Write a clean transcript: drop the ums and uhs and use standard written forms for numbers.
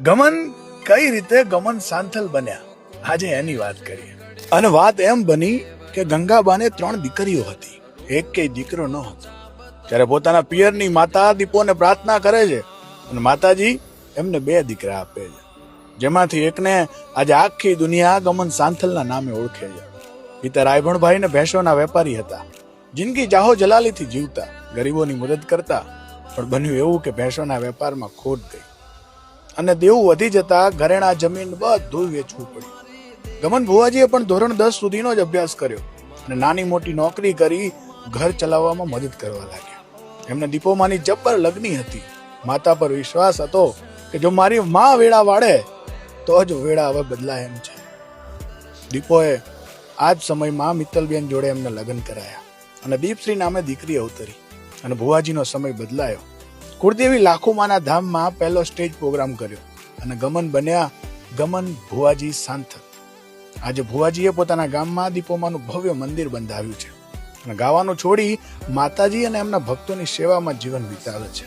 ગમન કઈ રીતે ગમન સાંથલ બન્યા, આજે એની વાત કરીએ. અને વાત એમ બની કે ગંગાબાને 3 દીકરીઓ હતી, એક કે દીકરો ન હતો. ત્યારે પોતાના પિયરની માતા દીપોને પ્રાર્થના કરે છે અને માતાજી એમને 2 દીકરા આપે છે, જેમાંથી એકને આજે આખી દુનિયા ગમન સાંથલના નામે ઓળખે છે. પિતા રાયભણભાઈ ને ભેંસોના વેપારી હતા. જિંદગી જાહો જલાલીથી જીવતા, ગરીબોની મદદ કરતા. પણ બન્યું એવું કે ભેંસોના વેપારમાં ખોટ ગઈ અને દેવું વધી જતા ઘરેણા જમીન બધું વેચવું પડ્યું. ગમન ભુવાજીએ પણ ધોરણ 10 સુધીનો જ અભ્યાસ કર્યો અને નાની મોટી નોકરી કરી ઘર ચલાવવામાં મદદ કરવા લાગ્યા. એમને દીપોમાંની જબ્બર લગ્ની હતી. માતા પર વિશ્વાસ હતો કે જો મારી માં વેળા વાળે તો જ વેળા હવે બદલાય એમ છે. દીપોએ આ જ સમયમાં મિત્તલબેન જોડે એમને લગ્ન કરાયા અને દીપશ્રી નામે દીકરી અવતરી અને ભુવાજીનો સમય બદલાયો. કુળદેવી લાખોમાના ધામમાં પહેલો સ્ટેજ પ્રોગ્રામ કર્યો અને ગમન બન્યા ગમન ભુવાજી સાંથલ. આજે ભુવાજીએ પોતાના ગામમાં દીપોમાનું ભવ્ય મંદિર બંધાવ્યું છે અને ગાવાનું છોડી માતાજી અને એમના ભક્તોની સેવામાં જીવન વિતાવે છે.